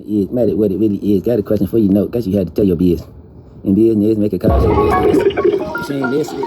Is matter what it really is. Got a question for you, know. Guess you had to tell your biz. In business, make a call. She ain't listen.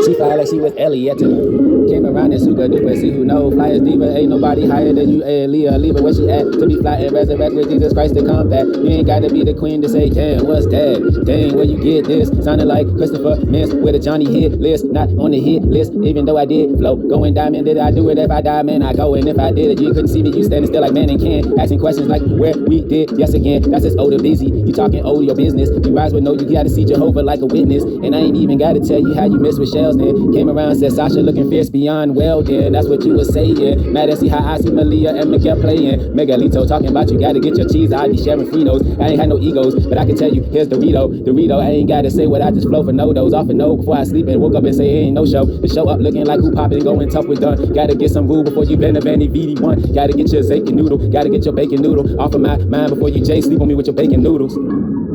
She fly like she was Elliot. Came around in super duper. See who know. Fly as diva. Ain't nobody higher than you. Hey, Leah, leave her where she at. To be fly and resurrect with Jesus Christ to come back. You ain't gotta be the queen to say, damn, what's that? Dang, where you get this? Sounded like Christopher Mintz with a Johnny hit list. Not on the hit list, even though I did flow. Going diamond, did I do it? If I die, man, I go. And if I did it, you couldn't see me. You standing still like man and can. Asking questions like where we did. Yes, again. That's just older busy. You talking old your business. You rise with no, you gotta see Jehovah like a witness. And I ain't even gotta tell you how you miss with shells, man. Came around, said Sasha looking fierce beyond well, then that's what you was saying. Mad to see how I see Malia and Miguel playing. Megalito talking about you gotta get your cheese. I be sharing Fritos. I ain't had no egos, but I can tell you, here's Dorito. I ain't gotta say what I just flow for no dose. Off and no before I sleep and woke up and say it ain't no show. The show up looking like who poppin', going tough with done. Gotta get some boo before you bend a Vanny VD1. Gotta get your Zaykin noodle, gotta get your bacon noodle off of my mind before you Jay sleep on me with your bacon noodles.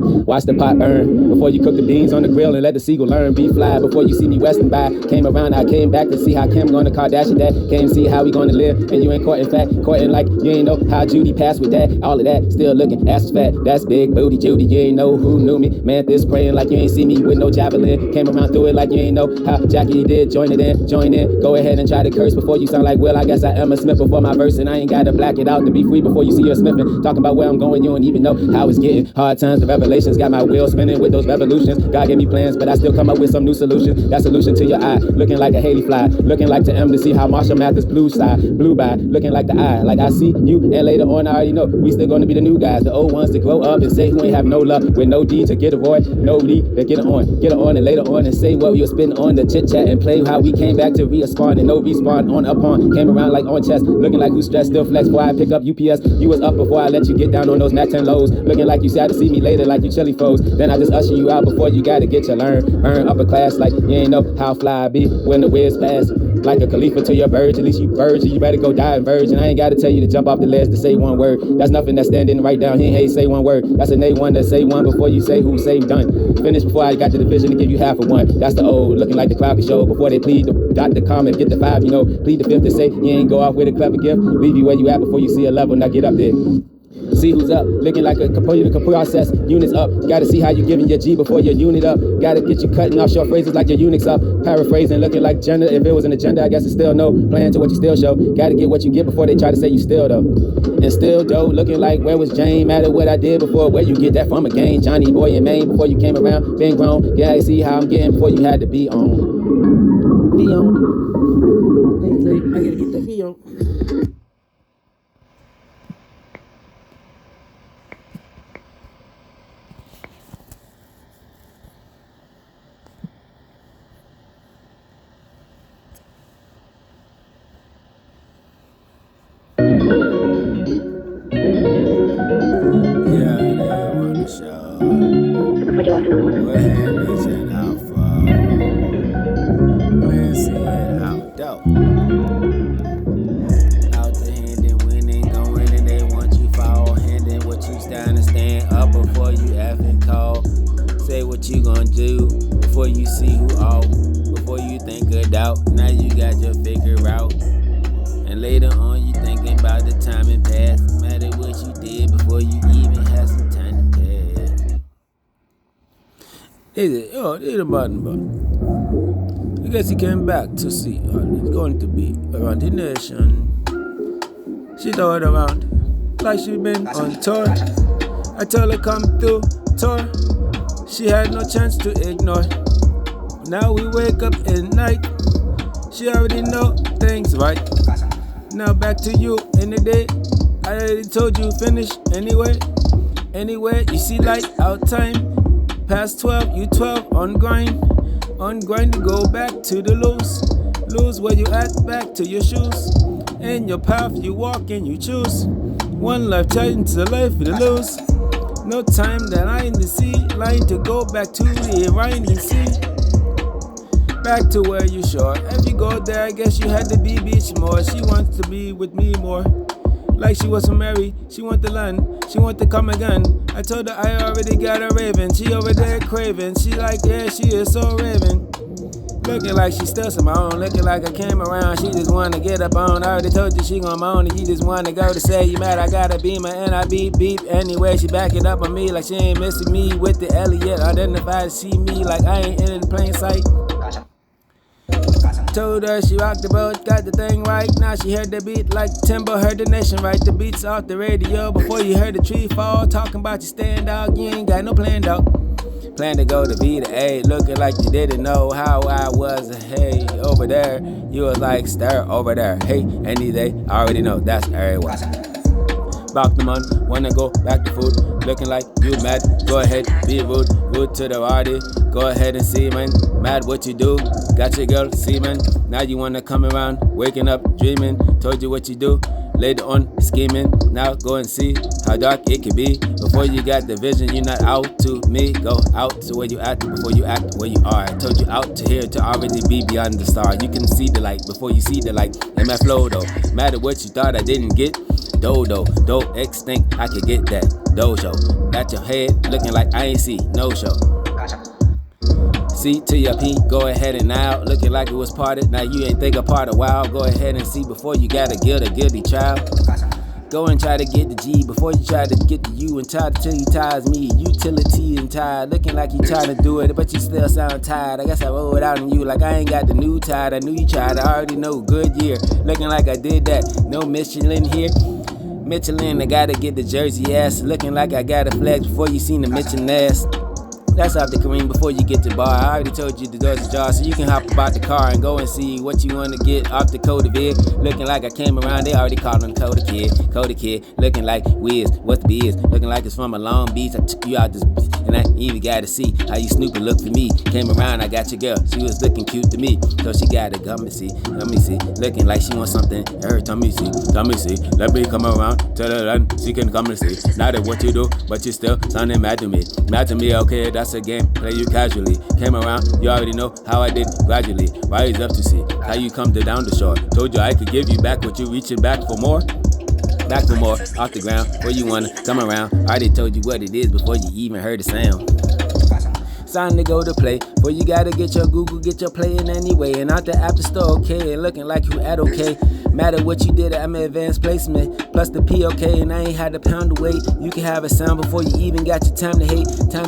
Watch the pot burn before you cook the beans on the grill and let the seagull learn. Be fly before you see me westin' by. Came around, I came back to see how Kim gonna Kardashian that. Came see how we gonna live, and you ain't courtin' fact. Courtin' like you ain't know how Judy passed with that. All of that, still looking ass fat. That's big booty Judy. You ain't know who knew me. Man, this praying like you ain't see me with no javelin. Came around through it like you ain't know how Jackie did. Join in. Go ahead and try to curse before you sound like Will. I guess I am a Smith before my verse, and I ain't gotta black it out to be free before you see your sniffing. Talking about where I'm going, you don't even know how it's getting. Hard times, the revelations got my wheels spinning with those revolutions. God gave me plans, but I still come up with some new solution. That solution to your eye, looking like a Haley fly, looking like to M to see how Marshall Mathers blew by, looking like the eye, like I see you, and later on I already know we still gonna be the new guys, the old ones to grow up and say who ain't have no love with no D to get a void, no D to get it on, and later on and say what we were spitting on the chit chat and play how we came back to respawn and no respawn on upon, came around like on chest, looking like who stressed, still flex before I pick up UPS. You was up before I let you get down on those Mac 10 lows, looking like you sad to see me later like you chili foes. Then I just usher you out before you gotta get your earn upper class like you ain't know how fly I be when the whiz pass. Like a Khalifa to your verge, at least you virgin, you better go die and virgin. I ain't gotta tell you to jump off the ledge to say one word. That's nothing that's standing right down. He ain't say one word. That's an A1 to say one before you say who, say done. Finish before I got to the vision to give you half of one. That's the old, looking like the crowd can show before they plead the dot the comment, get the 5, plead the 5th to say you ain't go off with a clever gift. Leave you where you at before you see a level, now get up there. See who's up, looking like a computer can process units up. Gotta see how you giving your G before your unit up. Gotta get you cutting off short phrases like your Unix up. Paraphrasing, looking like gender. If it was an agenda, I guess it's still no. Playing to what you still show. Gotta get what you get before they try to say you still though. And still though, looking like where was Jane? Matter what I did before, where you get that from again. Johnny boy in Maine before you came around, been grown. Yeah, I see how I'm getting before you had to be on. Be on. I gotta get that be on. We're reaching out for we're seeing out dope. Out the hand and winning, going and they want you fall hand in what you stand up before you effing call. Say what you gonna do before you see who out, before you think it out. Now you got your figure out. And later on you thinking about the time and past. Matter what you did before you even had some time to pass. It's a button. I guess he came back to see how it's going to be around the nation. She toured around like she been on tour. I told her come through tour. She had no chance to ignore. Now we wake up at night. She already know things right. Now back to you in the day. I already told you finish anyway. Anyway, you see light out time. Past 12, you 12 on grind to go back to the lose where you at, back to your shoes, in your path you walk and you choose, one life turns to life for the lose, no time that I in the sea, line to go back to the Iranian sea, back to where you shore, if you go there I guess you had to be beach more, she wants to be with me more. Like she wasn't married, she want the land, she want to come again. I told her I already got a raven, she over there craving. She like, yeah, she is so raving. Looking like she still some on, looking like I came around. She just wanna get up on. I already told you she gon' moan, and you just wanna go to say you mad. I got a beamer and I beep beep. Anyway, she back it up on me like she ain't missing me with the Elliot. Identified to see me like I ain't in plain sight. Told her she rocked the boat, got the thing right. Now she heard the beat like Timber heard the nation right. The beats off the radio before you heard the tree fall. Talking about you stand dog, you ain't got no plan dog. Plan to go to B to A, looking like you didn't know how I was. Hey, over there, you was like stir over there. Hey, any day, I already know that's everyone. Back the month, wanna go back to food. Looking like you mad, go ahead, be rude. Rude to the party, go ahead and see, man. Mad what you do, got your girl, see, man. Now you wanna come around, waking up, dreaming. Told you what you do, later on, scheming. Now go and see how dark it can be. Before you got the vision, you're not out to me. Go out to where you at before you act where you are. I told you out to here to already be beyond the star. You can see the light before you see the light. In my flow though, matter what you thought I didn't get. Dodo, don't extinct, I could get that dojo. Got your head looking like I ain't see no show. See to your P, go ahead and out. Looking like it was parted, now you ain't think apart a while. Go ahead and see before you gotta guilt a guilty child. Go and try to get the G before you try to get the U and try to tell you ties me. Utility and tired, looking like you trying to do it, but you still sound tired. I guess I rolled out on you like I ain't got the new tide. I knew you tried, I already know, good year. Looking like I did that, no Michelin here. Michelin, I gotta get the jersey ass. Looking like I got a flex before you seen the Michelin ass. That's off the Kareem before you get to bar. I already told you the door's ajar, so you can hop about the car and go and see what you wanna get off the Coda vid. Looking like I came around, they already called on the Coda Kid. Looking like Wiz, what's the biz? Looking like it's from a Long Beach. I took you out this and I even gotta see how you snoop and look for me. Came around, I got your girl, she was looking cute to me. So she gotta come and see, looking like she wants something. Her tummy see, let me come around, tell her that she can come and see. Not that what you do, but you still sounding mad to me, okay, that's a game, play you casually. Came around, you already know how I did gradually. Rise up to see how you come to down the shore. Told you I could give you back what you reaching back for more. Back for more, off the ground, where you wanna come around. I already told you what it is before you even heard the sound. Time to go to play, but you gotta get your Google, get your playing anyway. And out the after store, okay, and looking like you at okay. Matter what you did, I'm an advanced placement. Plus the POK, and I ain't had to pound away. You can have a sound before you even got your time to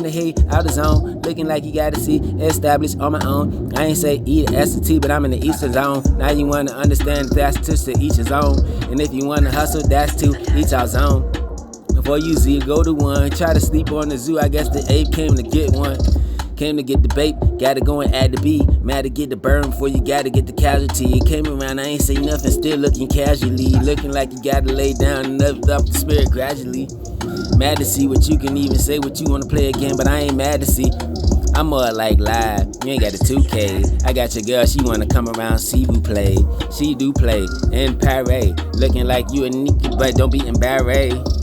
hate, out of zone. Looking like you gotta see, established on my own. I ain't say eat S T, but I'm in the Eastern zone. Now you wanna understand that's just to each his own. And if you wanna hustle, that's to each our zone. Before you Z, go to one. Try to sleep on the zoo, I guess the ape came to get one. Came to get the bait, gotta go and add the B. Mad to get the burn before you gotta get the casualty. It came around, I ain't say nothing, still looking casually. Looking like you gotta lay down and lift up the spirit gradually. Mad to see what you can even say what you wanna play again, but I ain't mad to see. I'm more like live, you ain't got the 2K. I got your girl, she wanna come around, see who play. She do play in parade. Looking like you a Nikki, but don't be embarrassed.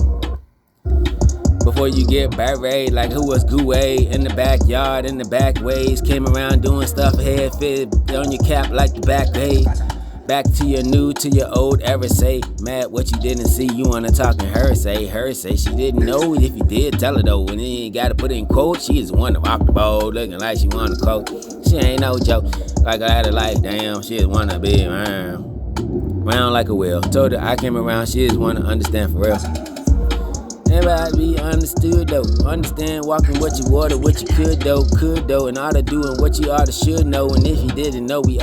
Before you get beret, like who was Gouet in the backyard, in the back ways. Came around doing stuff, head fit on your cap like the back bay. Back to your new, to your old, ever say. Mad what you didn't see, you wanna talk and her say she didn't know. If you did, tell her though. And then you gotta put it in quotes, she just wanna rock the boat. Looking like she wanna quote. She ain't no joke, like I had her like, damn, she just wanna be round like a wheel. Told her I came around, she just wanna understand for real. Everybody be understood though. Understand walking what you water, what you could though, and oughta doing what you oughta should know. And if you didn't know, we